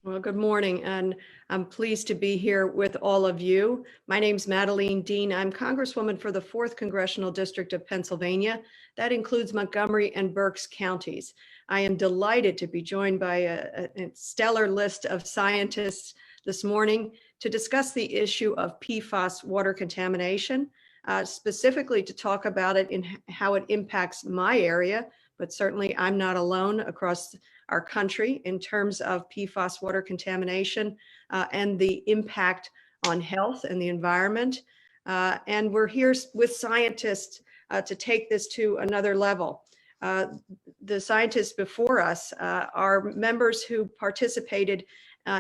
Well, good morning, and I'm pleased to be here with all of you. My name's Madeleine Dean. I'm Congresswoman for the 4th Congressional District of Pennsylvania. That includes Montgomery and Berks counties. I am delighted to be joined by a stellar list of scientists this morning to discuss the issue of PFAS water contamination, specifically to talk about it and how it impacts my area, but certainly I'm not alone across our country in terms of PFAS water contamination and the impact on health and the environment. And we're here with scientists to take this to another level. The scientists before us are members who participated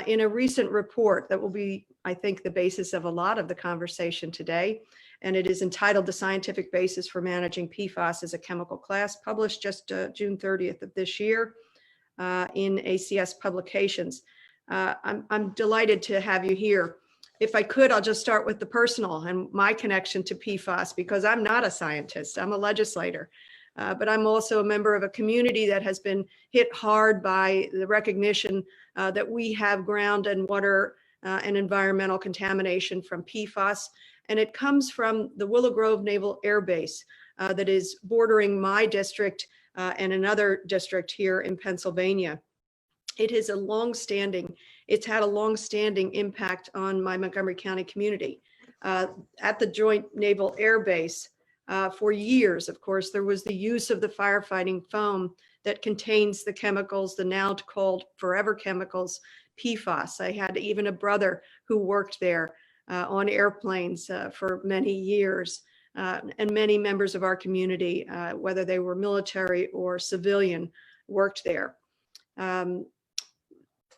in a recent report that will be, I think, the basis of a lot of the conversation today. And it is entitled The Scientific Basis for Managing PFAS as a Chemical Class, published just June 30th of this year in ACS Publications. I'm delighted to have you here. If I could, I'll just start with the personal and my connection to PFAS, because I'm not a scientist, I'm a legislator. But I'm also a member of a community that has been hit hard by the recognition that we have ground and water and environmental contamination from PFAS. And it comes from the Willow Grove Naval Air Base that is bordering my district and another district here in Pennsylvania. It's had a long-standing impact on my Montgomery County community. At the Joint Naval Air Base, for years, of course, there was the use of the firefighting foam that contains the chemicals, the now called forever chemicals, PFAS. I had even a brother who worked there on airplanes for many years, and many members of our community, whether they were military or civilian, worked there.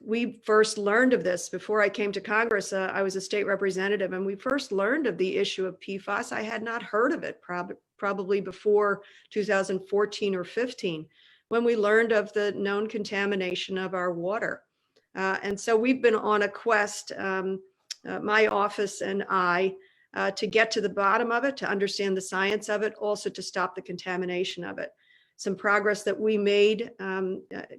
We first learned of this before I came to Congress. I was a state representative, and we first learned of the issue of PFAS. I had not heard of it probably before 2014 or 15, when we learned of the known contamination of our water. And so we've been on a quest, my office and I, to get to the bottom of it, to understand the science of it, also to stop the contamination of it. Some progress that we made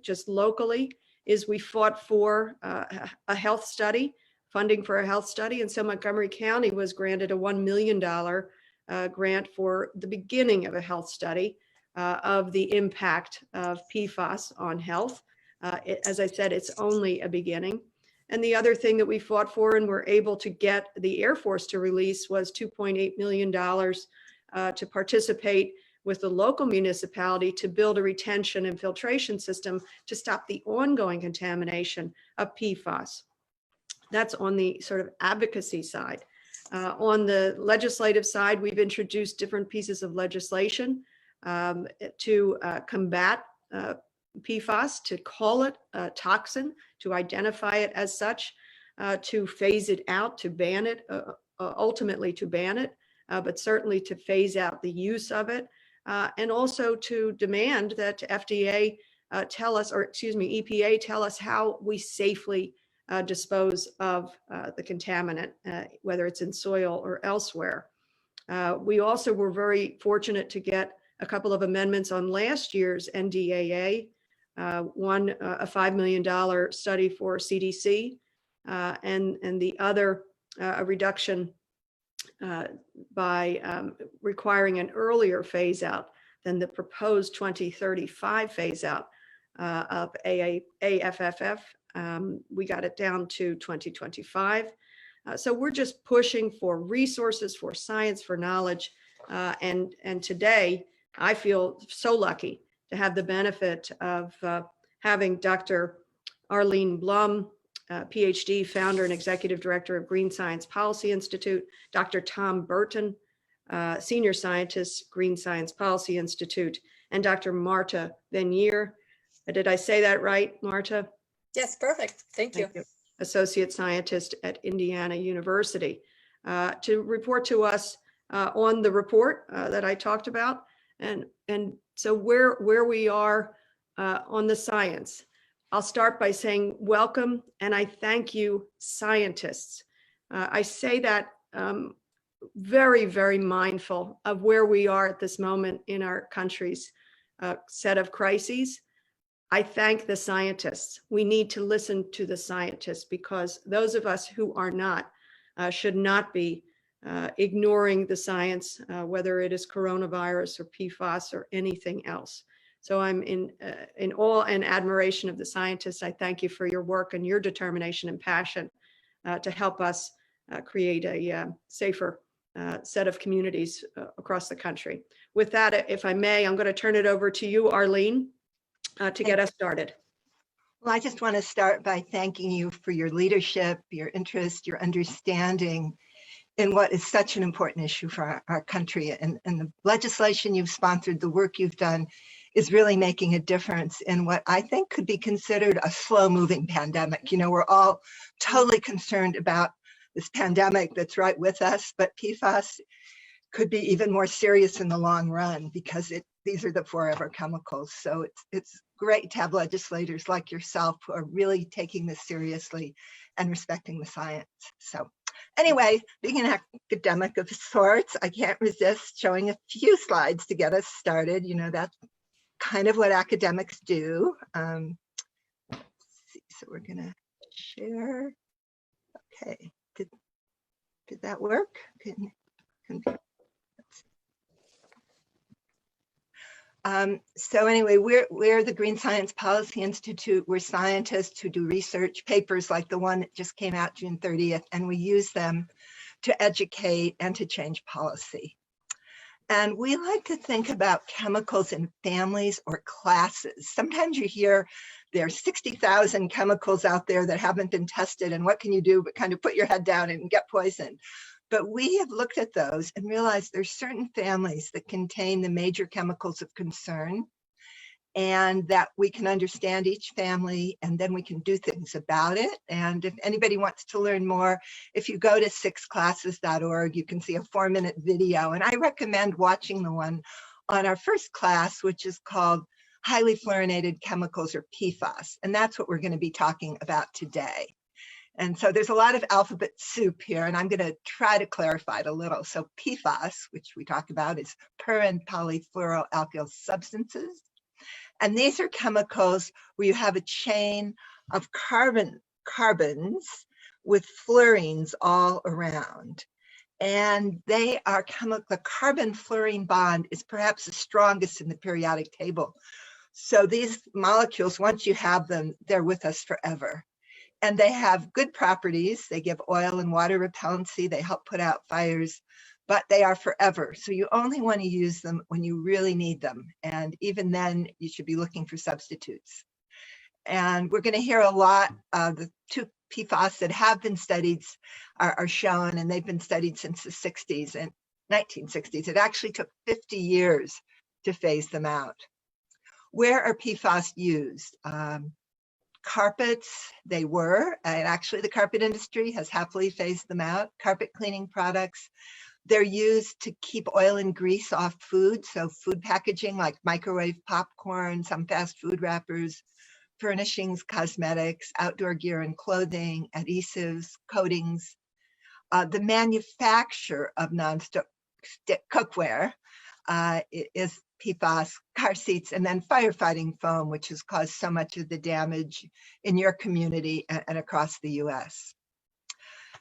just locally is we fought for a health study, funding for a health study. And so Montgomery County was granted a $1 million grant for the beginning of a health study of the impact of PFAS on health. As I said, it's only a beginning. And the other thing that we fought for and were able to get the Air Force to release was $2.8 million to participate with the local municipality to build a retention and filtration system to stop the ongoing contamination of PFAS. That's on the sort of advocacy side. On the legislative side, we've introduced different pieces of legislation to combat PFAS, to call it a toxin, to identify it as such, to phase it out, to ban it, ultimately to ban it, but certainly to phase out the use of it, and also to demand that FDA tell us, or excuse me, EPA tell us how we safely dispose of the contaminant, whether it's in soil or elsewhere. We also were very fortunate to get a couple of amendments on last year's NDAA, one a $5 million study for CDC, and the other a reduction by requiring an earlier phase out than the proposed 2035 phase out of AFFF. We got it down to 2025. So we're just pushing for resources, for science, for knowledge. And today I feel so lucky to have the benefit of having Dr. Arlene Blum, PhD, founder and executive director of Green Science Policy Institute, Dr. Tom Bruton, senior scientist, Green Science Policy Institute, and Dr. Marta Venier. Did I say that right, Marta? Yes, perfect. Thank you. Associate scientist at Indiana University, to report to us on the report that I talked about, and so where we are on the science. I'll start by saying welcome, and I thank you, scientists. I say that very, very mindful of where we are at this moment in our country's set of crises. I thank the scientists. We need to listen to the scientists because those of us who are not should not be ignoring the science, whether it is coronavirus or PFAS or anything else. So I'm in awe and admiration of the scientists. I thank you for your work and your determination and passion to help us create a safer set of communities across the country. With that, if I may, I'm going to turn it over to you, Arlene, to get us started. Well, I just want to start by thanking you for your leadership, your interest, your understanding in what is such an important issue for our country. And the legislation you've sponsored, the work you've done, is really making a difference in what I think could be considered a slow-moving pandemic. You know, we're all totally concerned about this pandemic that's right with us, but PFAS could be even more serious in the long run because these are the forever chemicals. So it's great to have legislators like yourself who are really taking this seriously and respecting the science. So anyway, being an academic of sorts, I can't resist showing a few slides to get us started. You know, that's kind of what academics do. Let's see, so we're gonna share. Okay, did that work? So anyway, we're the Green Science Policy Institute. We're scientists who do research papers like the one that just came out June 30th, and we use them to educate and to change policy. And we like to think about chemicals in families or classes. Sometimes you hear there are 60,000 chemicals out there that haven't been tested, and what can you do but kind of put your head down and get poisoned? But we have looked at those and realized there's certain families that contain the major chemicals of concern, and that we can understand each family and then we can do things about it. And if anybody wants to learn more, if you go to sixclasses.org, you can see a 4-minute video. And I recommend watching the one on our first class, which is called Highly Fluorinated Chemicals, or PFAS. And that's what we're going to be talking about today. And so there's a lot of alphabet soup here, and I'm going to try to clarify it a little. So PFAS, which we talk about, is per and polyfluoroalkyl substances. And these are chemicals where you have a chain of carbons with fluorines all around. And they are the carbon-fluorine bond is perhaps the strongest in the periodic table. So these molecules, once you have them, they're with us forever. And they have good properties. They give oil and water repellency. They help put out fires, but they are forever. So you only want to use them when you really need them. And even then, you should be looking for substitutes. And we're going to hear a lot of the two PFAS that have been studied are shown, and they've been studied since the 60s and 1960s. It actually took 50 years to phase them out. Where are PFAS used? Carpets, they were, and actually the carpet industry has happily phased them out. Carpet cleaning products, they're used to keep oil and grease off food. So food packaging like microwave popcorn, some fast food wrappers, furnishings, cosmetics, outdoor gear and clothing, adhesives, coatings. The manufacture of non-stick cookware is PFAS, car seats, and then firefighting foam, which has caused so much of the damage in your community and across the US.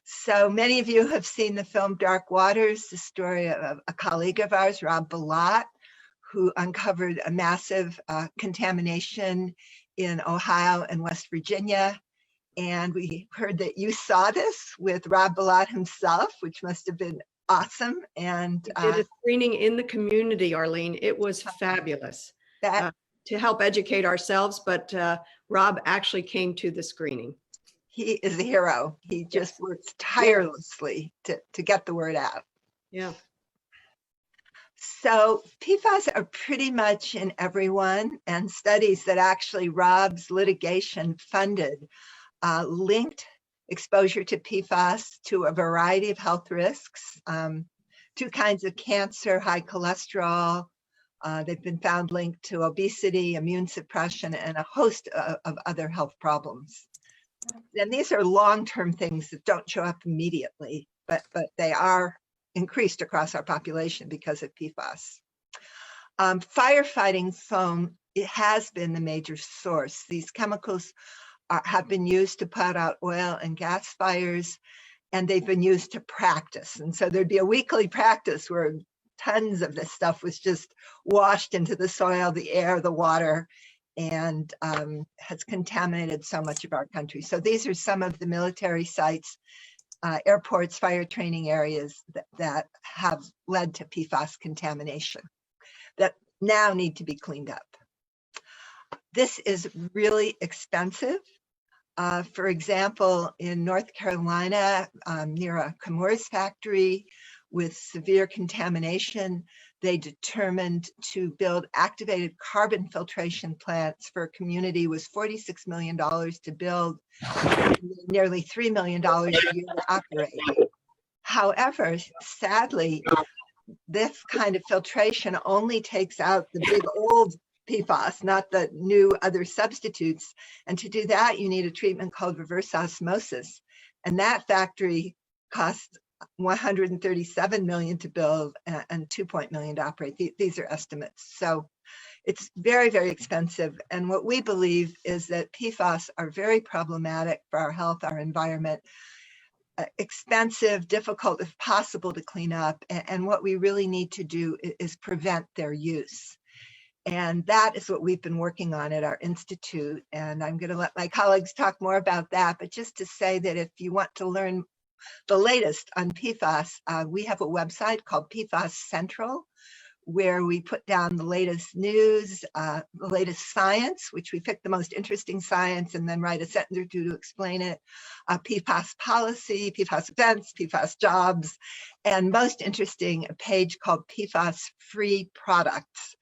So many of you have seen the film Dark Waters, the story of a colleague of ours, Rob Balott, who uncovered a massive contamination in Ohio and West Virginia. And we heard that you saw this with Rob Balott himself, which must have been awesome. And we did a screening in the community, Arlene. It was fabulous to help educate ourselves, but Rob actually came to the screening. He is a hero. He just works tirelessly to get the word out. Yeah. So PFAS are pretty much in everyone, and studies that actually Rob's litigation funded linked exposure to PFAS to a variety of health risks, 2 kinds of cancer, high cholesterol. They've been found linked to obesity, immune suppression, and a host of other health problems. And these are long-term things that don't show up immediately, but they are increased across our population because of PFAS. Firefighting foam it has been the major source. These chemicals have been used to put out oil and gas fires, and they've been used to practice. And so there'd be a weekly practice where tons of this stuff was just washed into the soil, the air, the water, and has contaminated so much of our country. So these are some of the military sites, airports, fire training areas that have led to PFAS contamination that now need to be cleaned up. This is really expensive. For example, in North Carolina, near a Chemours factory with severe contamination, they determined to build activated carbon filtration plants for a community. Was $46 million to build, nearly $3 million a year to operate. However, sadly, this kind of filtration only takes out the big old PFAS, not the new other substitutes. And to do that, you need a treatment called reverse osmosis. And that factory cost $137 million to build and $2 million to operate. These are estimates. So it's very, very expensive. And what we believe is that PFAS are very problematic for our health, our environment, expensive, difficult, if possible, to clean up. And what we really need to do is prevent their use. And that is what we've been working on at our institute. And I'm going to let my colleagues talk more about that. But just to say that if you want to learn the latest on PFAS, we have a website called PFAS Central, where we put down the latest news, the latest science, which we pick the most interesting science and then write a sentence or two to explain it, PFAS policy, PFAS events, PFAS jobs, and most interesting, a page called PFAS free products,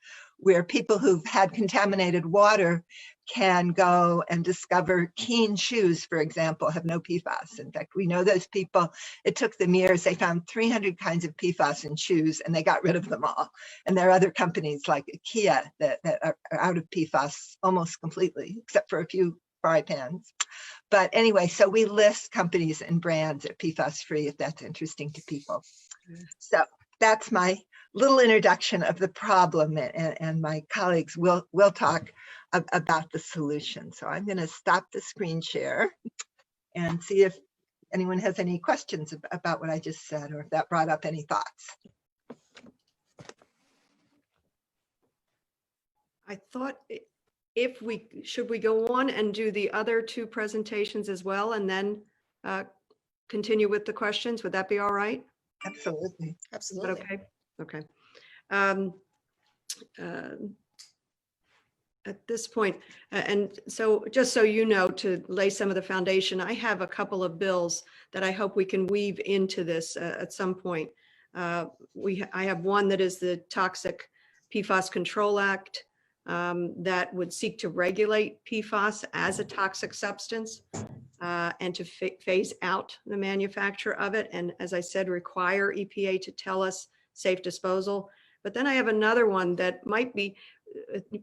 where people who've had contaminated water can go and discover Keen shoes, for example, have no PFAS. In fact, we know those people. It took them years. They found 300 kinds of PFAS in shoes, and they got rid of them all. And there are other companies like IKEA that are out of PFAS almost completely, except for a few fry pans. But anyway, so we list companies and brands at PFAS free if that's interesting to people. So that's my little introduction of the problem, and my colleagues will talk about the solution. So I'm going to stop the screen share and see if anyone has any questions about what I just said, or if that brought up any thoughts. I thought should we go on and do the other two presentations as well, and then continue with the questions? Would that be all right? Absolutely. Absolutely. Okay. Okay. At this point, and so just so you know, to lay some of the foundation, I have a couple of bills that I hope we can weave into this at some point. I have one that is the Toxic PFAS Control Act that would seek to regulate PFAS as a toxic substance and to phase out the manufacture of it. And as I said, require EPA to tell us safe disposal. But then I have another one that might be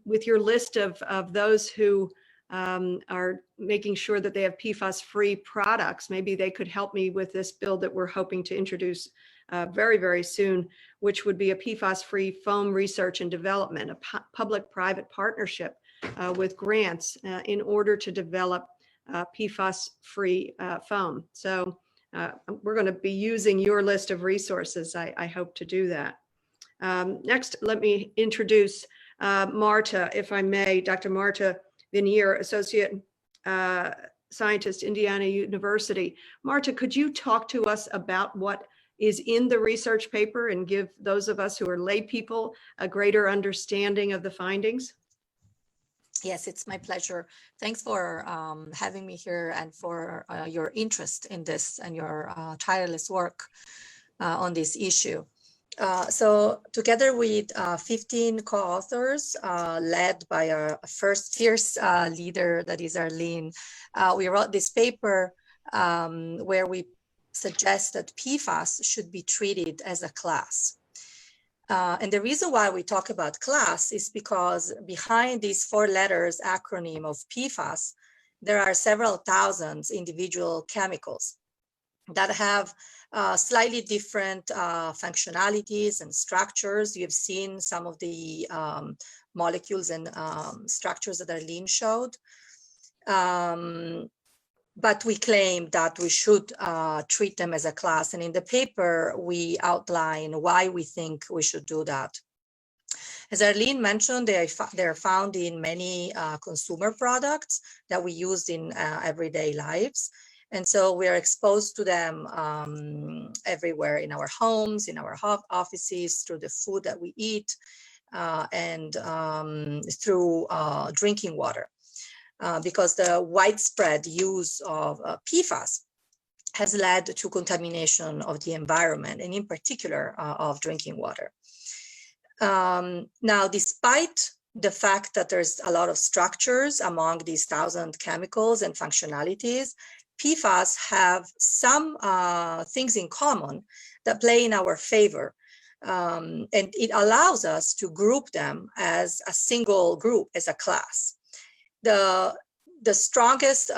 with your list of those who are making sure that they have PFAS-free products. Maybe they could help me with this bill that we're hoping to introduce very, very soon, which would be a PFAS-free foam research and development, a public-private partnership with grants in order to develop PFAS-free foam. So we're going to be using your list of resources. I hope to do that. Next, let me introduce Marta, if I may, Dr. Marta Venier, Associate Scientist, Indiana University. Marta, could you talk to us about what is in the research paper and give those of us who are lay people a greater understanding of the findings? Yes, it's my pleasure. Thanks for having me here and for your interest in this and your tireless work on this issue. So together with 15 co-authors led by our first fierce leader, that is Arlene, we wrote this paper where we suggest that PFAS should be treated as a class. And the reason why we talk about class is because behind these 4 letters acronym of PFAS, there are several thousands individual chemicals that have slightly different functionalities and structures. You've seen some of the molecules and structures that Arlene showed. But we claim that we should treat them as a class. And in the paper, we outline why we think we should do that. As Arlene mentioned, they're found in many consumer products that we use in everyday lives. And so we are exposed to them everywhere in our homes, in our offices, through the food that we eat, and through drinking water. Because the widespread use of Pfas has led to contamination of the environment, and in particular of drinking water. Now, despite the fact that there's a lot of structures among these 1,000 chemicals and functionalities, Pfas have some things in common that play in our favor. And it allows us to group them as a single group, as a class. The strongest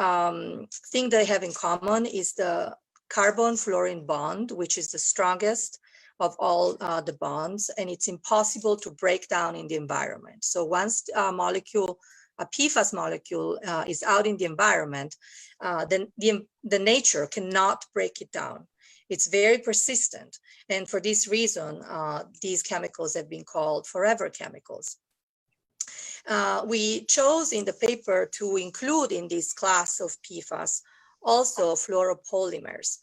thing they have in common is the carbon-fluorine bond, which is the strongest of all the bonds, and it's impossible to break down in the environment. So once a PFAS molecule is out in the environment, then the nature cannot break it down. It's very persistent. And for this reason, these chemicals have been called forever chemicals. We chose in the paper to include in this class of PFAS also fluoropolymers,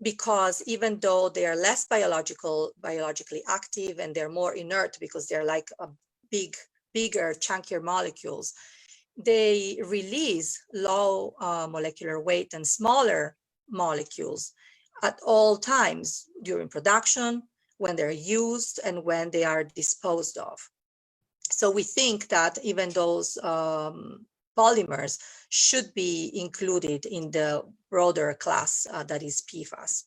because even though they are less biologically active and they're more inert because they're like a bigger, chunkier molecules, they release low molecular weight and smaller molecules at all times during production, when they're used, and when they are disposed of. So we think that even those polymers should be included in the broader class that is PFAS.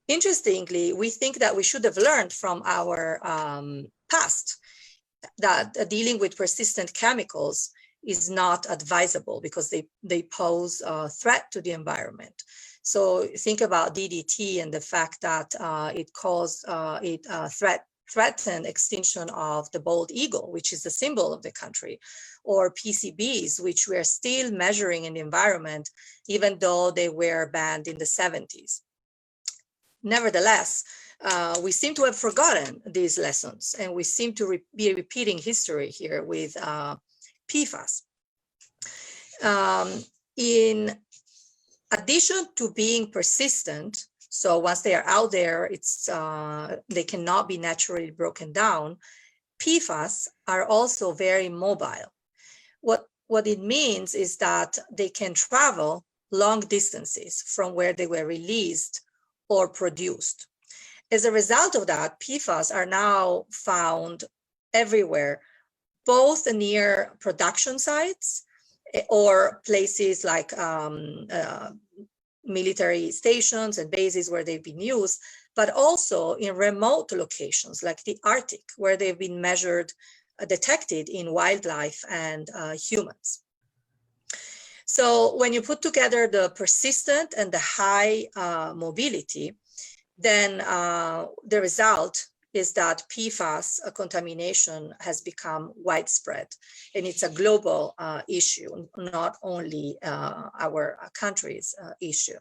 Interestingly, we think that we should have learned from our past that dealing with persistent chemicals is not advisable because they pose a threat to the environment. So think about DDT and the fact that it threatened extinction of the bald eagle, which is the symbol of the country, or PCBs, which we are still measuring in the environment, even though they were banned in the 70s. Nevertheless, we seem to have forgotten these lessons, and we seem to be repeating history here with PFAS. In addition to being persistent, so once they are out there, they cannot be naturally broken down, PFAS are also very mobile. What it means is that they can travel long distances from where they were released or produced. As a result of that, PFAS are now found everywhere, both near production sites or places like military stations and bases where they've been used, but also in remote locations like the Arctic, where they've been detected in wildlife and humans. So when you put together the persistent and the high mobility, then the result is that PFAS contamination has become widespread, and it's a global issue, not only our country's issue.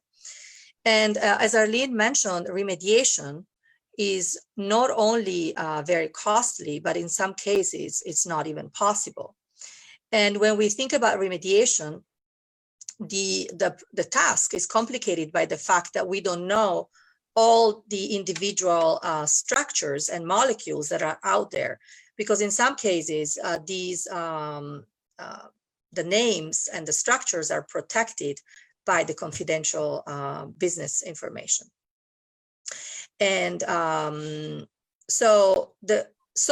And as Arlene mentioned, remediation is not only very costly, but in some cases, it's not even possible. And when we think about remediation, the task is complicated by the fact that we don't know all the individual structures and molecules that are out there, because in some cases, the names and the structures are protected by the confidential business information. And so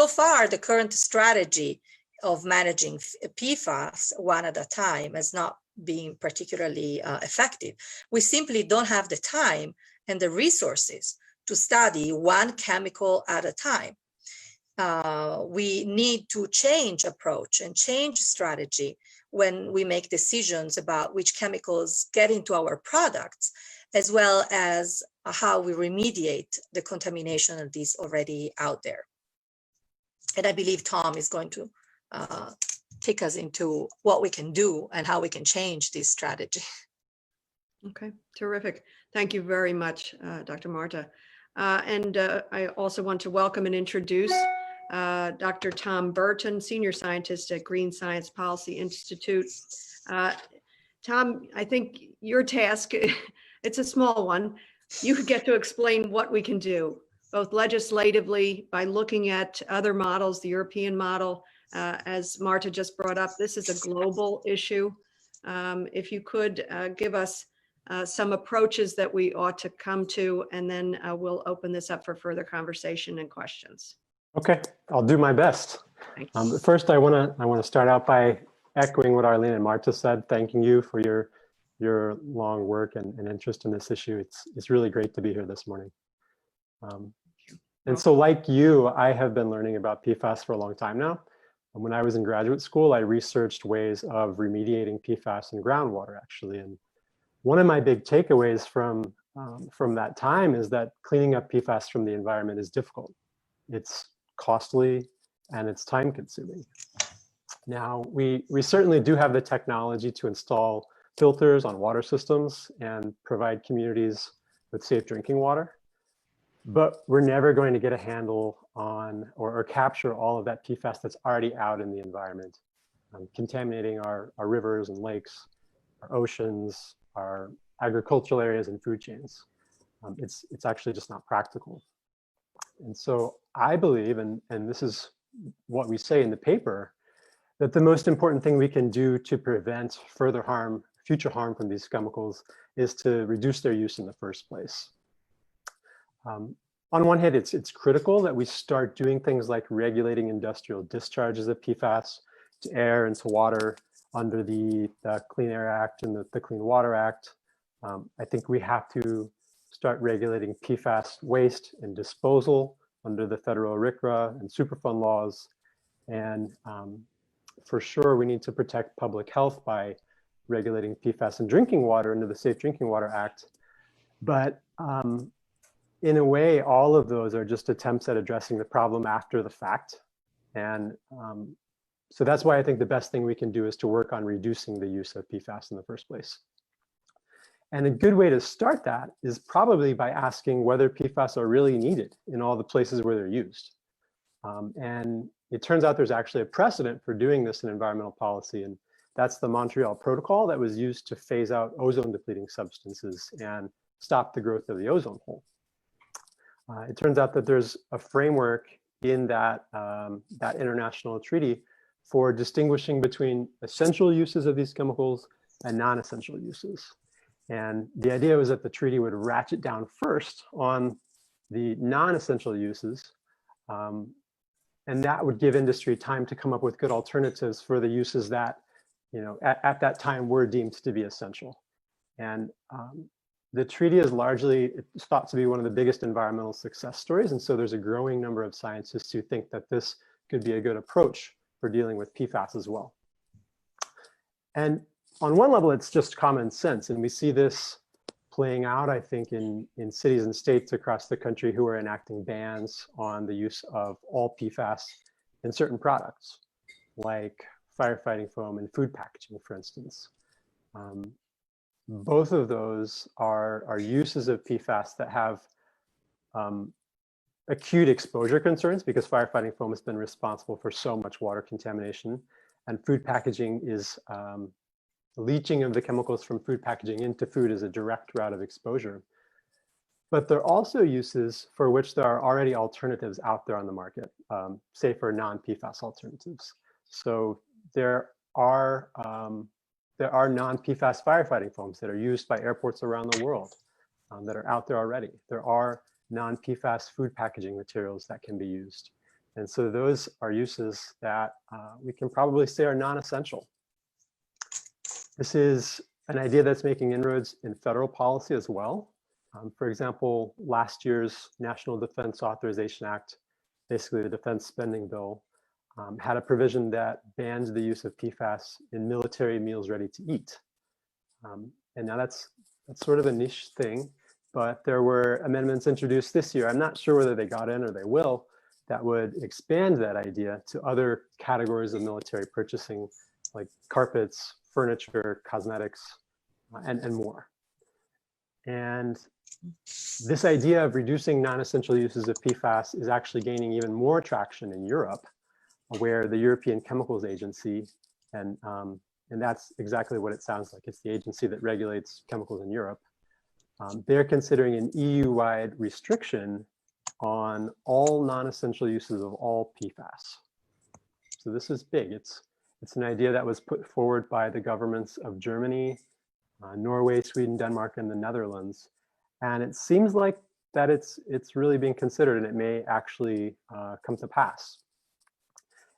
far, the current strategy of managing PFAS one at a time has not been particularly effective. We simply don't have the time and the resources to study one chemical at a time. We need to change approach and change strategy when we make decisions about which chemicals get into our products, as well as how we remediate the contamination of these already out there. And I believe Tom is going to take us into what we can do and how we can change this strategy. Okay, terrific. Thank you very much, Dr. Marta. I also want to welcome and introduce Dr. Tom Bruton, Senior Scientist at Green Science Policy Institute. Tom, I think your task, it's a small one. You could get to explain what we can do, both legislatively by looking at other models, the European model, as Marta just brought up, this is a global issue. If you could give us some approaches that we ought to come to, and then we'll open this up for further conversation and questions. Okay, I'll do my best. But first, I want to start out by echoing what Arlene and Marta said, thanking you for your long work and interest in this issue. It's really great to be here this morning. And so like you, I have been learning about PFAS for a long time now. And when I was in graduate school, I researched ways of remediating PFAS in groundwater, actually. And one of my big takeaways from that time is that cleaning up PFAS from the environment is difficult. It's costly and it's time consuming. Now, we certainly do have the technology to install filters on water systems and provide communities with safe drinking water, but we're never going to get a handle on or capture all of that PFAS that's already out in the environment, contaminating our rivers and lakes, our oceans, our agricultural areas and food chains. It's actually just not practical. And so I believe, and this is what we say in the paper, that the most important thing we can do to prevent further harm, future harm from these chemicals, is to reduce their use in the first place. On one hand, it's critical that we start doing things like regulating industrial discharges of PFAS to air and to water under the Clean Air Act and the Clean Water Act. I think we have to start regulating PFAS waste and disposal under the federal RCRA and Superfund laws. And for sure, we need to protect public health by regulating PFAS in drinking water under the Safe Drinking Water Act. But in a way, all of those are just attempts at addressing the problem after the fact. And so that's why I think the best thing we can do is to work on reducing the use of PFAS in the first place. And a good way to start that is probably by asking whether PFAS are really needed in all the places where they're used. And it turns out there's actually a precedent for doing this in environmental policy, and that's the Montreal Protocol that was used to phase out ozone depleting substances and stop the growth of the ozone hole. It turns out that there's a framework in that, that international treaty for distinguishing between essential uses of these chemicals and non-essential uses. And the idea was that the treaty would ratchet down first on the non-essential uses, and that would give industry time to come up with good alternatives for the uses that, you know, at that time were deemed to be essential. And the treaty is largely thought to be one of the biggest environmental success stories. And so there's a growing number of scientists who think that this could be a good approach for dealing with PFAS as well. And on one level, it's just common sense. And we see this playing out, I think, in cities and states across the country who are enacting bans on the use of all PFAS in certain products, like firefighting foam and food packaging, for instance. Both of those are uses of PFAS that have acute exposure concerns, because firefighting foam has been responsible for so much water contamination, and food packaging is leaching of the chemicals from food packaging into food is a direct route of exposure. But there are also uses for which there are already alternatives out there on the market, safer non-PFAS alternatives. So there are non-PFAS firefighting foams that are used by airports around the world that are out there already. There are non-PFAS food packaging materials that can be used. And so those are uses that we can probably say are non-essential. This is an idea that's making inroads in federal policy as well. For example, last year's National Defense Authorization Act, basically the defense spending bill, had a provision that bans the use of PFAS in military meals ready to eat. And now that's sort of a niche thing, but there were amendments introduced this year. I'm not sure whether they got in or they will, that would expand that idea to other categories of military purchasing, like carpets, furniture, cosmetics, and more. And this idea of reducing non-essential uses of PFAS is actually gaining even more traction in Europe, where the European Chemicals Agency, and that's exactly what it sounds like. It's the agency that regulates chemicals in Europe. They're considering an EU-wide restriction on all non-essential uses of all PFAS. So this is big. It's an idea that was put forward by the governments of Germany, Norway, Sweden, Denmark, and the Netherlands. And it seems like that it's really being considered, and it may actually come to pass.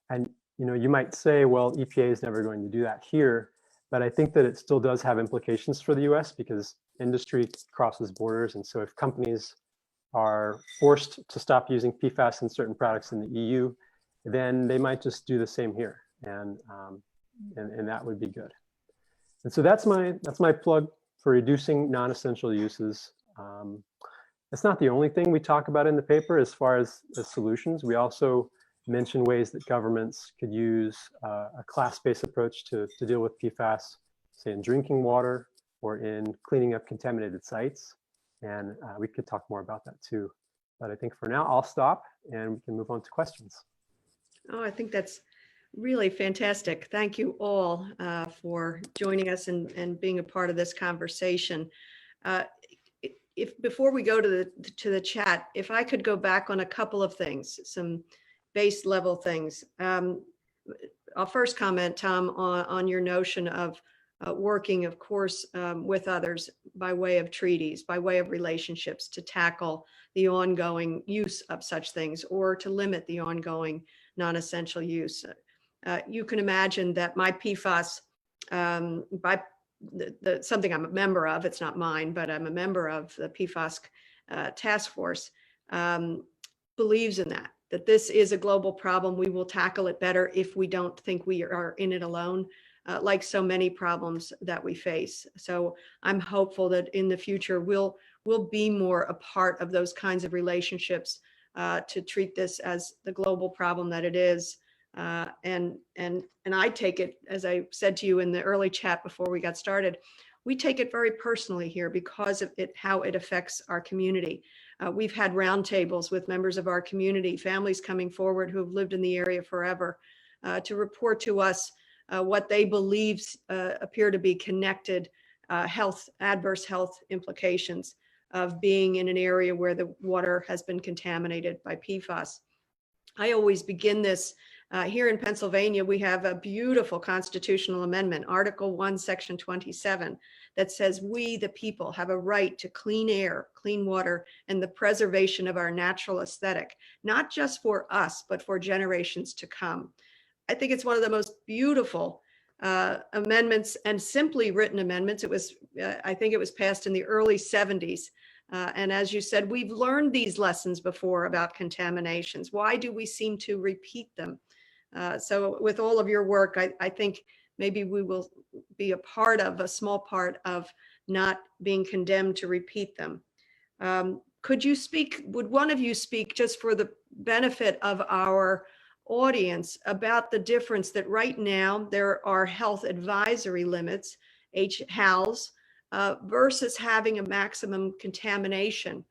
And you might say, well, EPA is never going to do that here, but I think that it still does have implications for the US because industry crosses borders. And so if companies are forced to stop using PFAS in certain products in the EU, then they might just do the same here, and that would be good. And so that's my plug for reducing non-essential uses. It's not the only thing we talk about in the paper as far as solutions. We also mention ways that governments could use a class-based approach to deal with PFAS, say in drinking water or in cleaning up contaminated sites. And we could talk more about that too. But I think for now, I'll stop and we can move on to questions. Oh, I think that's really fantastic. Thank you all for joining us and being a part of this conversation. If before we go to the chat, if I could go back on a couple of things, some base level things. I'll first comment, Tom, on your notion of working, of course, with others by way of treaties, by way of relationships to tackle the ongoing use of such things or to limit the ongoing non-essential use. You can imagine that my PFAS, by something I'm a member of, it's not mine, but I'm a member of the PFAS task force, believes in that this is a global problem. We will tackle it better if we don't think we are in it alone, like so many problems that we face. So I'm hopeful that in the future, we'll be more a part of those kinds of relationships to treat this as the global problem that it is. And I take it, as I said to you in the early chat before we got started, we take it very personally here because of how it affects our community. We've had roundtables with members of our community, families coming forward who have lived in the area forever, to report to us what they believe appear to be connected adverse health implications of being in an area where the water has been contaminated by PFAS. I always begin this here in Pennsylvania. We have a beautiful constitutional amendment, Article 1, Section 27, that says we, the people, have a right to clean air, clean water, and the preservation of our natural aesthetic, not just for us, but for generations to come. I think it's one of the most beautiful amendments and simply written amendments. It was, I think it was passed in the early 70s. And as you said, we've learned these lessons before about contaminations. Why do we seem to repeat them? So with all of your work, I think maybe we will be a small part of not being condemned to repeat them. Would one of you speak just for the benefit of our audience about the difference that right now there are health advisory limits, HALs, versus having a maximum contamination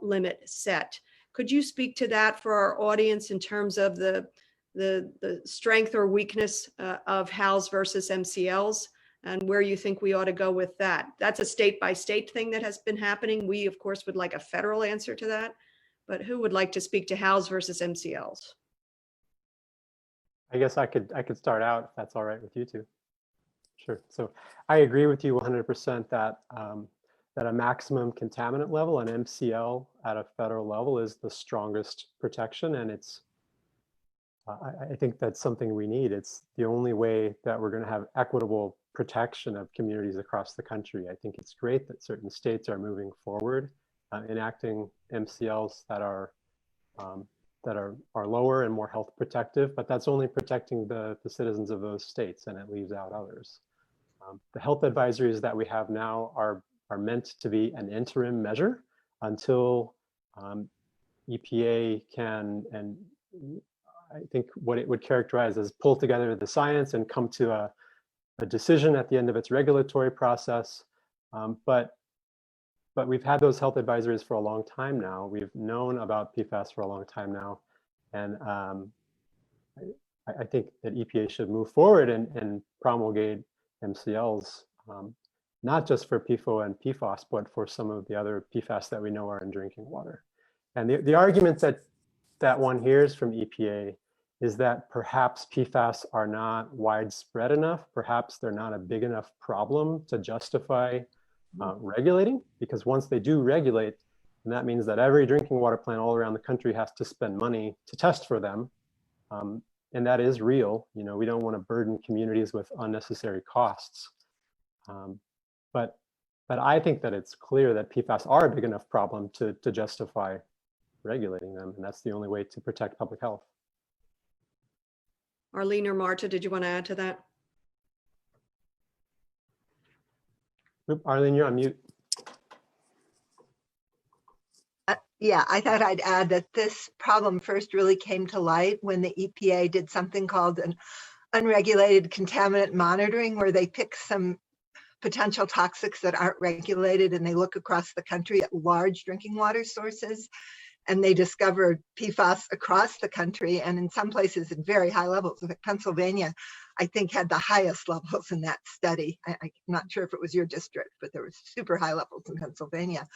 limit set? Could you speak to that for our audience in terms of the strength or weakness of HALs versus MCLs and where you think we ought to go with that? That's a state by state thing that has been happening. We, of course, would like a federal answer to that, but who would like to speak to HALs versus MCLs? I guess I could start out if that's all right with you two. Sure. So I agree with you 100% that that a maximum contaminant level, an MCL at a federal level, is the strongest protection, and it's I think that's something we need. It's the only way that we're going to have equitable protection of communities across the country. I think it's great that certain states are moving forward, enacting MCLs that are lower and more health protective, but that's only protecting the citizens of those states, and it leaves out others. The health advisories that we have now are meant to be an interim measure until EPA can, and I think what it would characterize as pull together the science and come to a decision at the end of its regulatory process. But we've had those health advisories for a long time now. We've known about PFAS for a long time now. And I think that EPA should move forward and promulgate MCLs, not just for PFOA and PFAS, but for some of the other PFAS that we know are in drinking water. And the argument that one hears from EPA is that perhaps PFAS are not widespread enough. Perhaps they're not a big enough problem to justify regulating, because once they do regulate, and that means that every drinking water plant all around the country has to spend money to test for them. And that is real. You know, we don't want to burden communities with unnecessary costs. But I think that it's clear that PFAS are a big enough problem to justify regulating them, and that's the only way to protect public health. Arlene or Marta, did you want to add to that? Oop, Arlene, you're on mute. Yeah, I thought I'd add that this problem first really came to light when the EPA did something called an unregulated contaminant monitoring, where they pick some potential toxics that aren't regulated and they look across the country at large drinking water sources. And they discovered PFAS across the country, and in some places at very high levels. Like Pennsylvania, I think, had the highest levels in that study. I'm not sure if it was your district, but there were super high levels in Pennsylvania.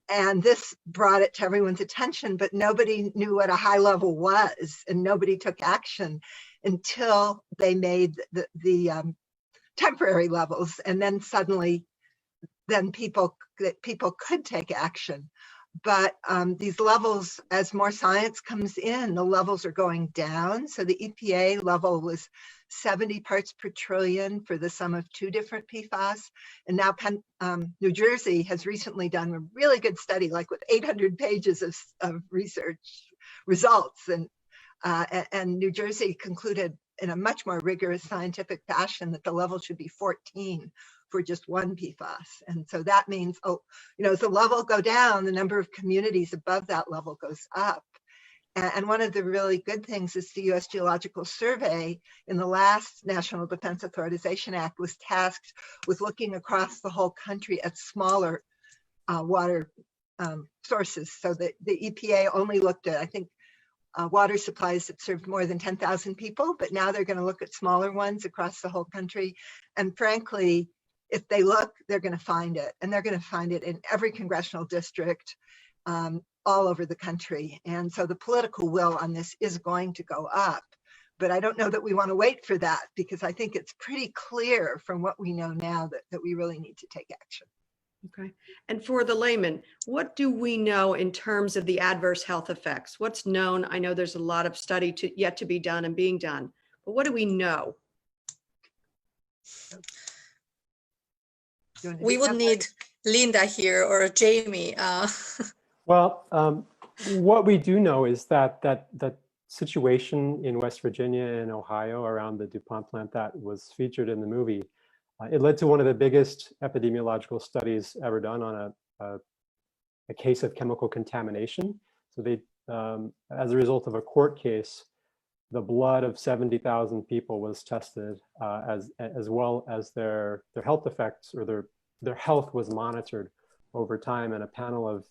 And this brought it to everyone's attention, but nobody knew what a high level was, and nobody took action until they made the temporary levels. And then suddenly, people could take action. But these levels, as more science comes in, the levels are going down. So the EPA level was 70 parts per trillion for the sum of 2 different PFAS. And now New Jersey has recently done a really good study, like with 800 pages of research results. And New Jersey concluded in a much more rigorous scientific fashion that the level should be 14 for just one PFAS. And so that means, as the level go down, the number of communities above that level goes up. And one of the really good things is the U.S. Geological Survey in the last National Defense Authorization Act was tasked with looking across the whole country at smaller water sources. So the EPA only looked at, I think, water supplies that served more than 10,000 people, but now they're going to look at smaller ones across the whole country. And frankly, if they look, they're going to find it, and they're going to find it in every congressional district all over the country. And so the political will on this is going to go up, but I don't know that we want to wait for that, because I think it's pretty clear from what we know now that we really need to take action. Okay. And for the layman, what do we know in terms of the adverse health effects? What's known? I know there's a lot of study yet to be done and being done, but what do we know? We would need Linda here or Jamie. Well, what we do know is that situation in West Virginia and Ohio around the DuPont plant that was featured in the movie, it led to one of the biggest epidemiological studies ever done on a case of chemical contamination. So they, as a result of a court case, the blood of 70,000 people was tested, as well as their health effects, or their health was monitored over time. And a panel of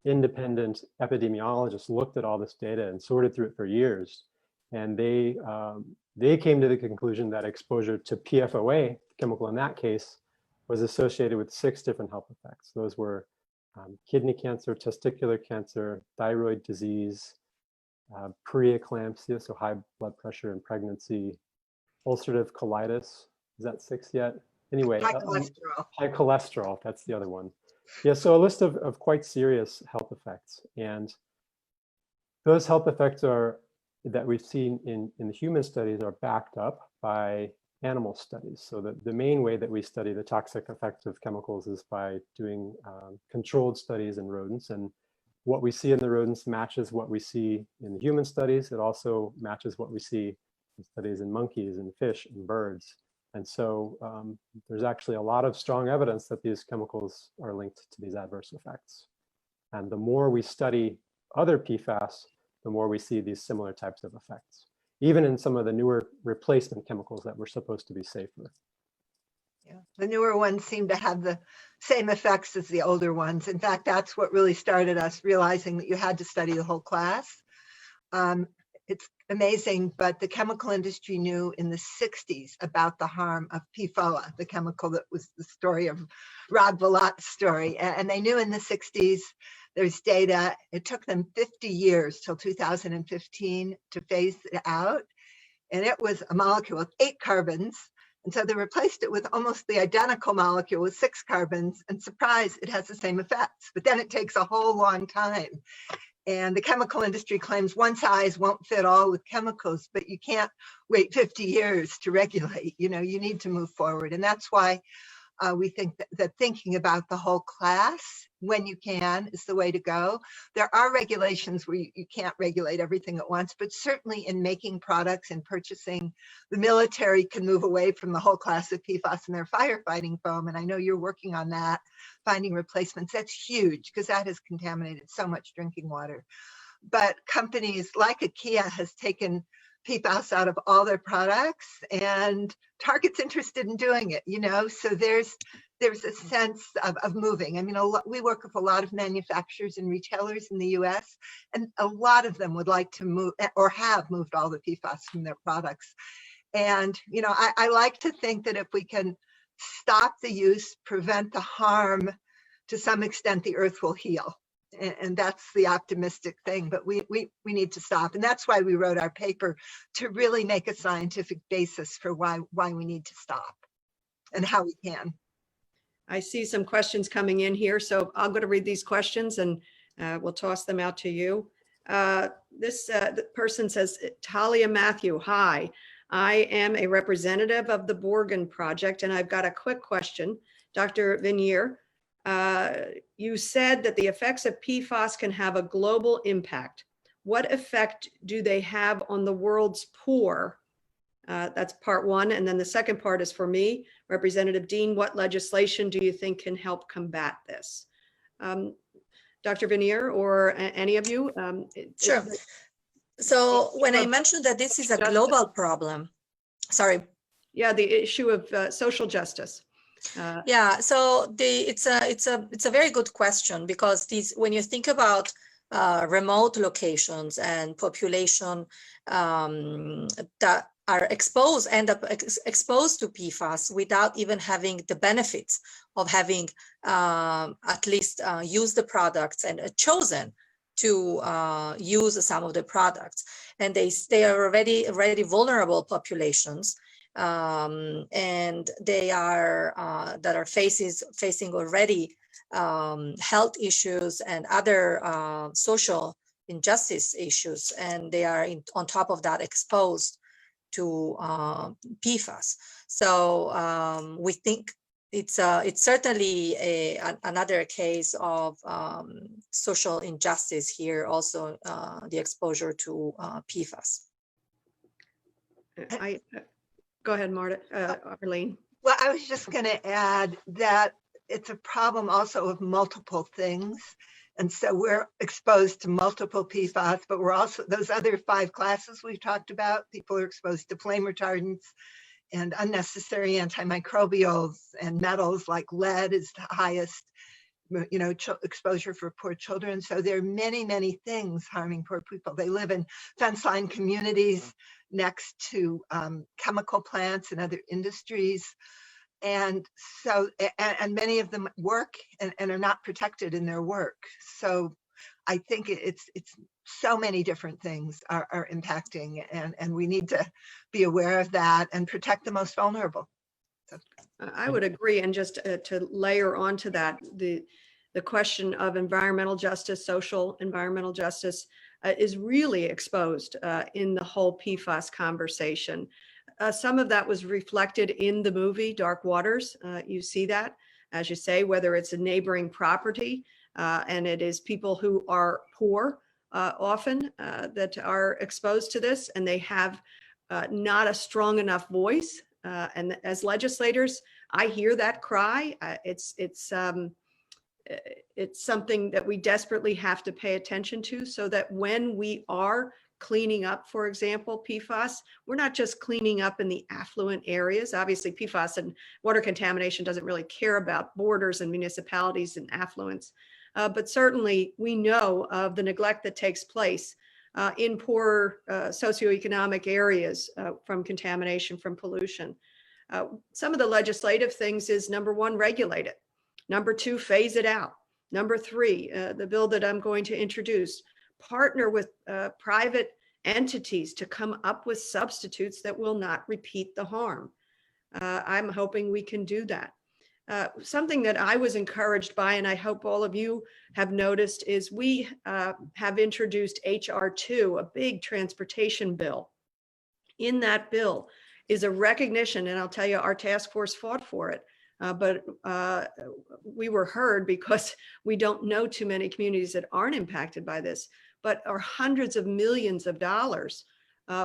independent epidemiologists looked at all this data and sorted through it for years. And they came to the conclusion that exposure to PFOA, chemical in that case, was associated with 6 different health effects. Those were kidney cancer, testicular cancer, thyroid disease, preeclampsia, so high blood pressure in pregnancy, ulcerative colitis. Is that 6 yet? Anyway, High cholesterol. High cholesterol, that's the other one. Yeah, so a list of quite serious health effects. And those health effects that we've seen in the human studies are backed up by animal studies. So the main way that we study the toxic effects of chemicals is by doing controlled studies in rodents. And what we see in the rodents matches what we see in the human studies. It also matches what we see in studies in monkeys and fish and birds. And so there's actually a lot of strong evidence that these chemicals are linked to these adverse effects. And the more we study other PFAS, the more we see these similar types of effects, even in some of the newer replacement chemicals that were supposed to be safer. Yeah, the newer ones seem to have the same effects as the older ones. In fact, that's what really started us realizing that you had to study the whole class. It's amazing, but the chemical industry knew in the 60s about the harm of PFOA, the chemical that was the story of Rod Vallot's story. And they knew in the 60s, there's data. It took them 50 years till 2015 to phase it out. And it was a molecule with 8 carbons. And so they replaced it with almost the identical molecule with 6 carbons, and surprise, it has the same effects. But then it takes a whole long time. And the chemical industry claims one size won't fit all with chemicals, but you can't wait 50 years to regulate. You know, you need to move forward. And that's why we think that thinking about the whole class when you can is the way to go. There are regulations where you can't regulate everything at once, but certainly in making products and purchasing, the military can move away from the whole class of PFAS and their firefighting foam. And I know you're working on that, finding replacements. That's huge because that has contaminated so much drinking water. But companies like IKEA has taken PFAS out of all their products, and Target's interested in doing it, you know, so there's a sense of moving. I mean, we work with a lot of manufacturers and retailers in the US, and a lot of them would like to move or have moved all the PFAS from their products. And, you know, I like to think that if we can stop the use, prevent the harm, to some extent, the earth will heal. And that's the optimistic thing, but we need to stop. And that's why we wrote our paper, to really make a scientific basis for why we need to stop and how we can. I see some questions coming in here, so I'm going to read these questions and we'll toss them out to you. This person says, Talia Matthew, hi, I am a representative of the Burton Project, and I've got a quick question. Dr. Venier, you said that the effects of PFAS can have a global impact. What effect do they have on the world's poor? That's part one. And then the second part is for me, Representative Dean, what legislation do you think can help combat this? Dr. Venier or any of you? Sure. So when I mentioned that this is a global problem, sorry. Yeah, the issue of social justice. Yeah, so it's a very good question, because when you think about remote locations and population that are end up exposed to PFAS without even having the benefits of having at least used the products and chosen to use some of the products, and they are already vulnerable populations. And they are that are facing already health issues and other social injustice issues, and they are on top of that exposed to PFAS. So we think it's certainly another case of social injustice here, also the exposure to PFAS. Go ahead, Marta, Arlene. Well, I was just going to add that it's a problem also of multiple things. And so we're exposed to multiple PFAS, but we're also, those other 5 classes we've talked about, people are exposed to flame retardants and unnecessary antimicrobials, and metals like lead is the highest, you know, exposure for poor children. So there are many, many things harming poor people. They live in fence line communities next to chemical plants and other industries. And so, and many of them work and are not protected in their work. So I think it's so many different things are impacting, and we need to be aware of that and protect the most vulnerable. So. I would agree. And just to layer onto that, the question of environmental justice, social environmental justice is really exposed in the whole PFAS conversation. Some of that was reflected in the movie Dark Waters. You see that, as you say, whether it's a neighboring property and it is people who are poor often that are exposed to this, and they have not a strong enough voice. And as legislators, I hear that cry. it's something that we desperately have to pay attention to, so that when we are cleaning up, for example, PFAS, we're not just cleaning up in the affluent areas. Obviously, PFAS and water contamination doesn't really care about borders and municipalities and affluents. But certainly we know of the neglect that takes place in poor socioeconomic areas from contamination, from pollution. Some of the legislative things is, number one, regulate it. Number two, phase it out. Number three, the bill that I'm going to introduce, partner with private entities to come up with substitutes that will not repeat the harm. I'm hoping we can do that. Something that I was encouraged by, and I hope all of you have noticed, is we have introduced HR2, a big transportation bill. In that bill is a recognition, and I'll tell you, our task force fought for it, but we were heard because we don't know too many communities that aren't impacted by this, but are hundreds of millions of dollars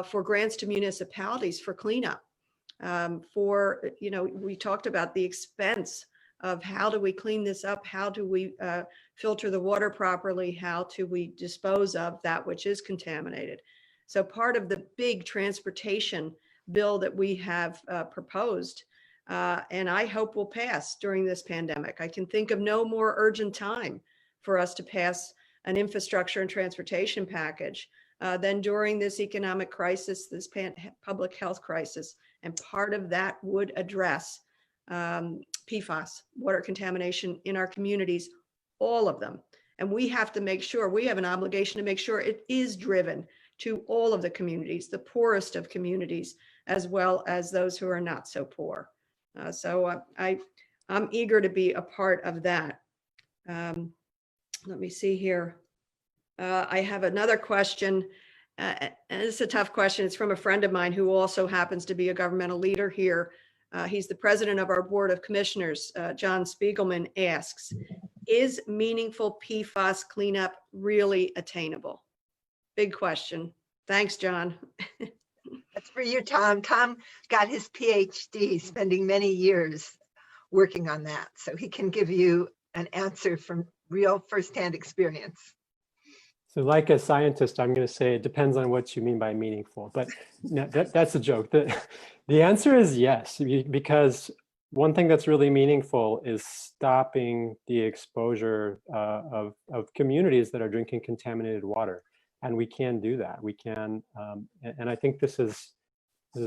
for grants to municipalities for cleanup. We talked about the expense of how do we clean this up? How do we filter the water properly? How do we dispose of that which is contaminated? So part of the big transportation bill that we have proposed, and I hope will pass during this pandemic. I can think of no more urgent time for us to pass an infrastructure and transportation package than during this economic crisis, this public health crisis. And part of that would address PFAS, water contamination in our communities, all of them. And we have to make sure, we have an obligation to make sure it is driven to all of the communities, the poorest of communities, as well as those who are not so poor. I'm eager to be a part of that. Let me see here. I have another question. And it's a tough question. It's from a friend of mine who also happens to be a governmental leader here. He's the president of our board of commissioners. John Spiegelman asks, is meaningful PFAS cleanup really attainable? Big question. Thanks, John. That's for you, Tom. Tom got his PhD, spending many years working on that, so he can give you an answer from real firsthand experience. So like a scientist, I'm going to say it depends on what you mean by meaningful, but no, that's a joke. The answer is yes, because one thing that's really meaningful is stopping the exposure of communities that are drinking contaminated water. And we can do that. We can, and I think this has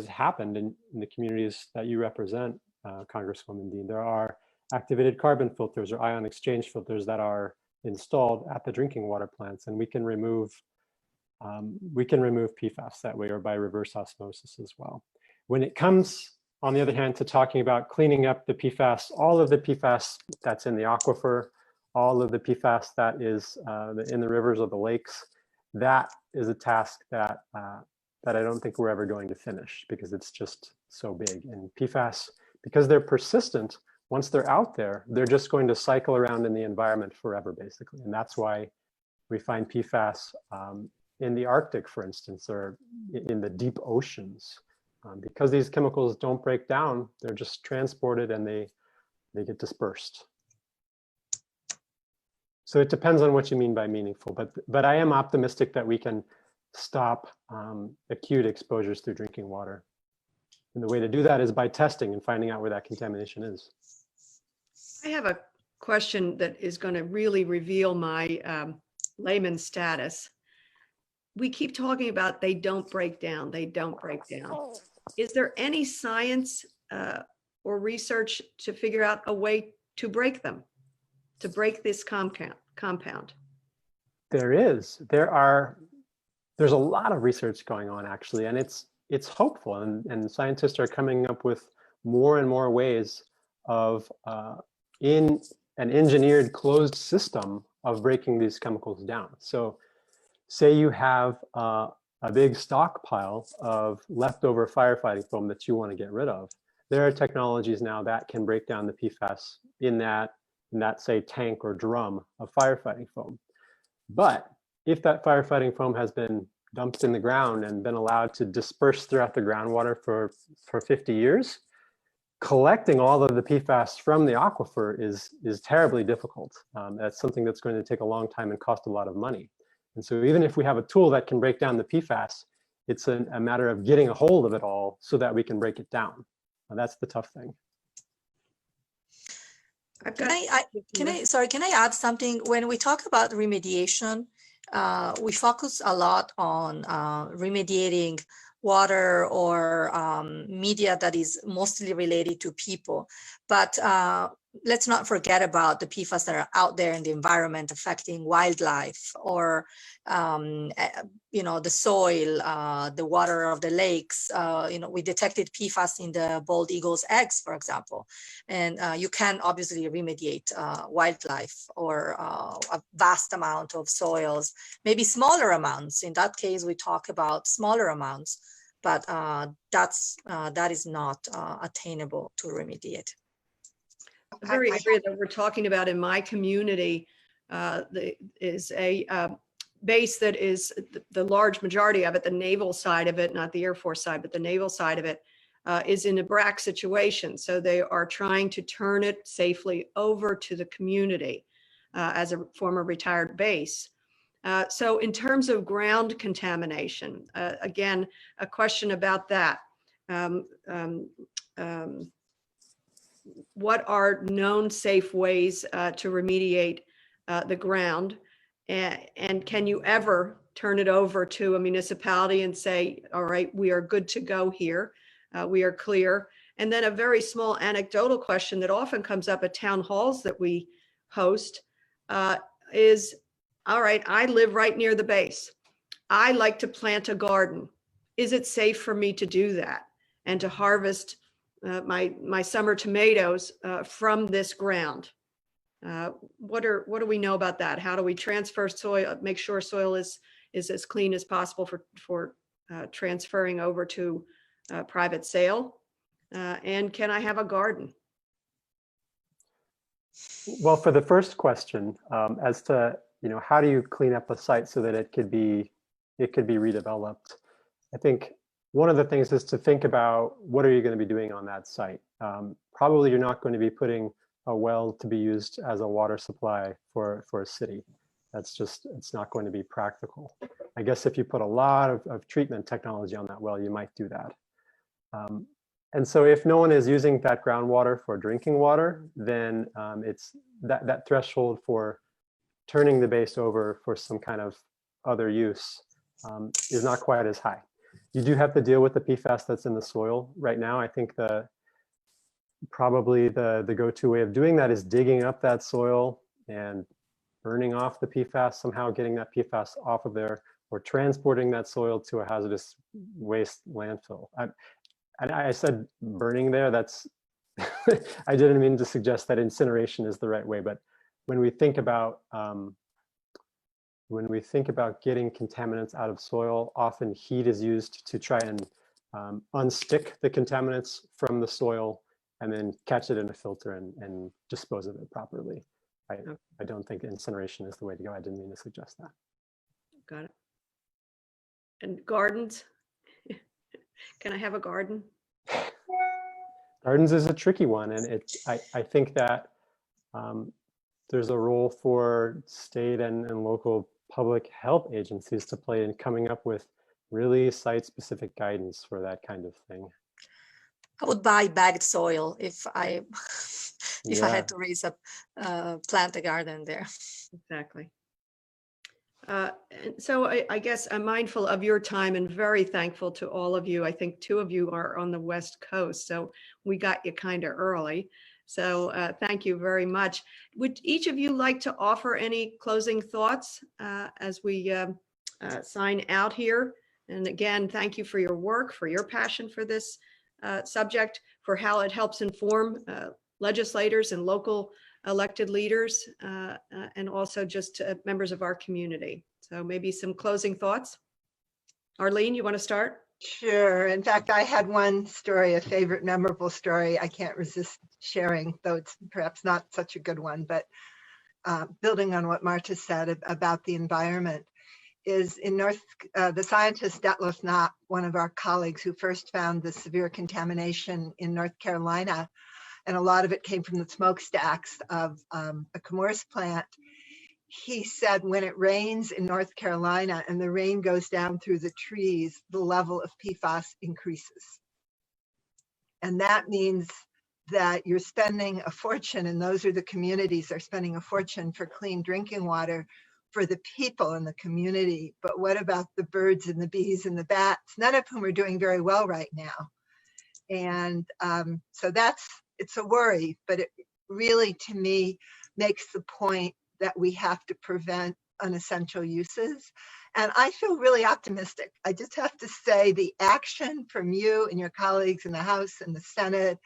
happened in the communities that you represent, Congresswoman Dean. There are activated carbon filters or ion exchange filters that are installed at the drinking water plants, and we can remove PFAS that way, or by reverse osmosis as well. When it comes, on the other hand, to talking about cleaning up the PFAS, all of the PFAS that's in the aquifer, all of the PFAS that is in the rivers or the lakes, that is a task that I don't think we're ever going to finish, because it's just so big. And PFAS, because they're persistent, once they're out there, they're just going to cycle around in the environment forever, basically. And that's why we find PFAS in the Arctic, for instance, or in the deep oceans. Because these chemicals don't break down, they're just transported and they get dispersed. So it depends on what you mean by meaningful, but I am optimistic that we can stop acute exposures through drinking water. And the way to do that is by testing and finding out where that contamination is. I have a question that is going to really reveal my layman status. We keep talking about they don't break down, they don't break down. Is there any science or research to figure out a way to break them, to break this compound? There is. There's a lot of research going on, actually, and it's hopeful, and scientists are coming up with more and more ways of in an engineered closed system of breaking these chemicals down. So say you have a big stockpile of leftover firefighting foam that you want to get rid of. There are technologies now that can break down the PFAS in that say tank or drum of firefighting foam. But if that firefighting foam has been dumped in the ground and been allowed to disperse throughout the groundwater for 50 years, collecting all of the PFAS from the aquifer is terribly difficult. That's something that's going to take a long time and cost a lot of money. And so even if we have a tool that can break down the PFAS, it's a matter of getting a hold of it all so that we can break it down. That's the tough thing. Can I add something? When we talk about remediation, we focus a lot on remediating water or media that is mostly related to people. But let's not forget about the PFAS that are out there in the environment affecting wildlife or, the soil, the water of the lakes. We detected PFAS in the bald eagle's eggs, for example. And you can obviously remediate wildlife or a vast amount of soils, maybe smaller amounts. In that case, we talk about smaller amounts, but that is not attainable to remediate. The very area that we're talking about in my community is a base that is the large majority of it, the naval side of it, not the Air Force side, but the naval side of it, is in a BRAC situation. So they are trying to turn it safely over to the community as a former retired base. So in terms of ground contamination, again, a question about that. What are known safe ways to remediate the ground? And can you ever turn it over to a municipality and say, all right, we are good to go here. We are clear. And then a very small anecdotal question that often comes up at town halls that we host is, all right, I live right near the base. I like to plant a garden. Is it safe for me to do that and to harvest my summer tomatoes from this ground? What do we know about that? How do we transfer soil, make sure soil is as clean as possible for transferring over to private sale? And can I have a garden? Well, for the first question, as to how do you clean up a site so that it could be redeveloped, I think one of the things is to think about what are you going to be doing on that site. Probably you're not going to be putting a well to be used as a water supply for a city. It's not going to be practical. I guess if you put a lot of treatment technology on that well, you might do that. And so if no one is using that groundwater for drinking water, then it's that threshold for turning the base over for some kind of other use is not quite as high. You do have to deal with the PFAS that's in the soil right now. I think probably the go-to way of doing that is digging up that soil and burning off the PFAS, somehow getting that PFAS off of there, or transporting that soil to a hazardous waste landfill. I said burning there, that's, I didn't mean to suggest that incineration is the right way, but when we think about getting contaminants out of soil, often heat is used to try and unstick the contaminants from the soil and then catch it in a filter and dispose of it properly. I don't think incineration is the way to go. I didn't mean to suggest that. Got it. And gardens? Can I have a garden? Gardens is a tricky one, and I think that there's a role for state and local public health agencies to play in coming up with really site-specific guidance for that kind of thing. I would buy bagged soil if I had to plant a garden there. Exactly. And so I guess I'm mindful of your time and very thankful to all of you. I think two of you are on the West Coast, so we got you kind of early. So thank you very much. Would each of you like to offer any closing thoughts as we sign out here? And again, thank you for your work, for your passion for this subject, for how it helps inform legislators and local elected leaders, and also just members of our community. So maybe some closing thoughts. Arlene, you want to start? Sure. In fact, I had one story, a favorite memorable story I can't resist sharing, though it's perhaps not such a good one, but building on what Marta said about the environment. is in the scientist Detlef Knopp, one of our colleagues who first found the severe contamination in North Carolina, and a lot of it came from the smokestacks of a Chemours plant. He said when it rains in North Carolina and the rain goes down through the trees, the level of PFAS increases. And that means that you're spending a fortune, and those are the communities are spending a fortune for clean drinking water for the people in the community. But what about the birds and the bees and the bats, none of whom are doing very well right now? And so it's a worry, but it really, to me, makes the point that we have to prevent unessential uses. And I feel really optimistic. I just have to say the action from you and your colleagues in the House and the Senate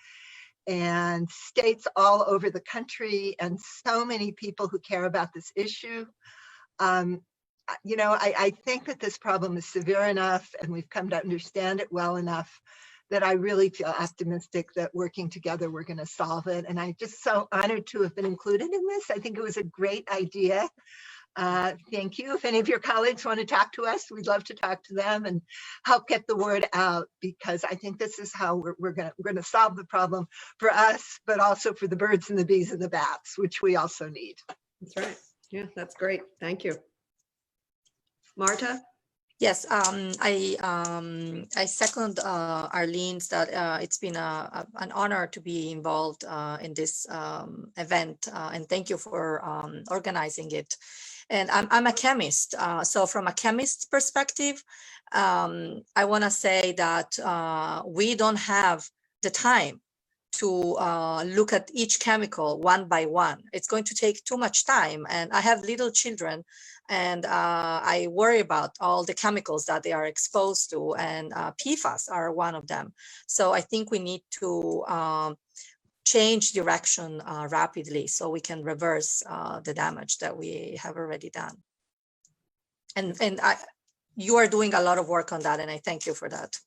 and states all over the country and so many people who care about this issue. I think that this problem is severe enough and we've come to understand it well enough that I really feel optimistic that working together, we're going to solve it. And I'm just so honored to have been included in this. I think it was a great idea. Thank you. If any of your colleagues want to talk to us, we'd love to talk to them and help get the word out, because I think this is how we're going to solve the problem for us, but also for the birds and the bees and the bats, which we also need. That's right. Yeah, that's great. Thank you. Marta? Yes, I second Arlene's that it's been an honor to be involved in this event, and thank you for organizing it. And I'm a chemist, so from a chemist's perspective, I want to say that we don't have the time to look at each chemical one by one. It's going to take too much time, and I have little children, and I worry about all the chemicals that they are exposed to, and PFAS are one of them. So I think we need to change direction rapidly so we can reverse the damage that we have already done. And you are doing a lot of work on that, and I thank you for that.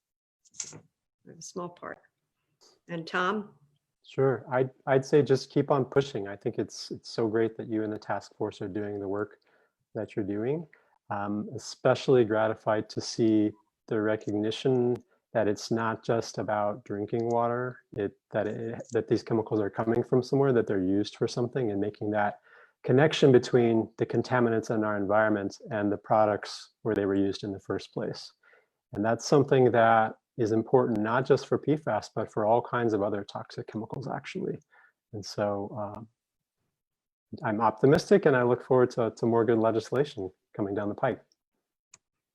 A small part. And Tom? Sure. I'd say just keep on pushing. I think it's so great that you and the task force are doing the work that you're doing. Especially gratified to see the recognition that it's not just about drinking water, that these chemicals are coming from somewhere, that they're used for something, and making that connection between the contaminants in our environment and the products where they were used in the first place. And that's something that is important, not just for PFAS, but for all kinds of other toxic chemicals, actually. And so I'm optimistic, and I look forward to more good legislation coming down the pipe.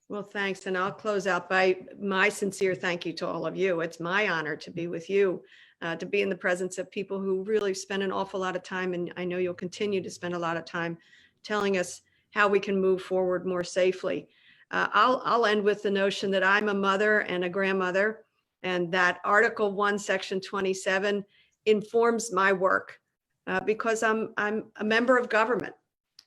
Well, thanks. And I'll close out by my sincere thank you to all of you. It's my honor to be with you, to be in the presence of people who really spend an awful lot of time, and I know you'll continue to spend a lot of time telling us how we can move forward more safely. I'll end with the notion that I'm a mother and a grandmother, and that Article 1, Section 27 informs my work because I'm a member of government.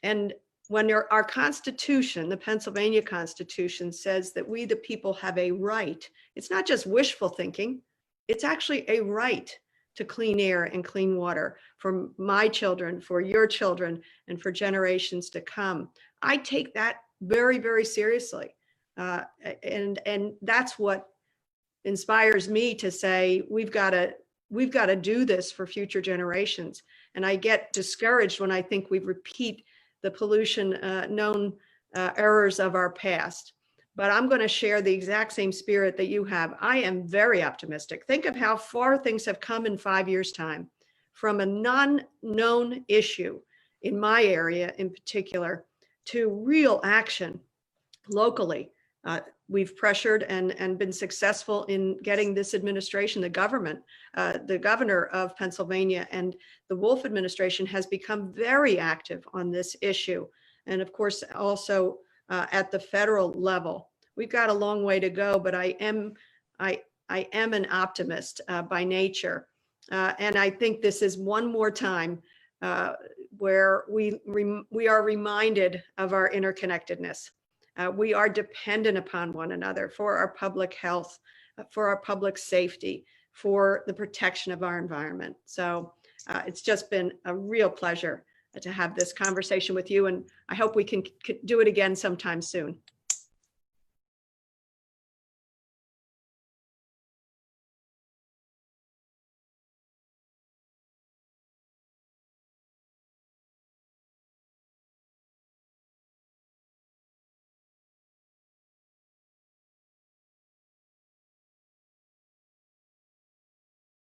And when our Constitution, the Pennsylvania Constitution, says that we, the people, have a right, it's not just wishful thinking, it's actually a right to clean air and clean water for my children, for your children, and for generations to come. I take that very, very seriously. And that's what inspires me to say, we've got to do this for future generations. And I get discouraged when I think we repeat the pollution known errors of our past. But I'm going to share the exact same spirit that you have. I am very optimistic. Think of how far things have come in 5 years' time from a non-known issue in my area in particular to real action locally. We've pressured and been successful in getting this administration, the governor of Pennsylvania and the Wolf administration has become very active on this issue. And of course, also at the federal level. We've got a long way to go, but I am an optimist by nature. And I think this is one more time where we are reminded of our interconnectedness. We are dependent upon one another for our public health, for our public safety, for the protection of our environment. So it's just been a real pleasure to have this conversation with you, and I hope we can do it again sometime soon.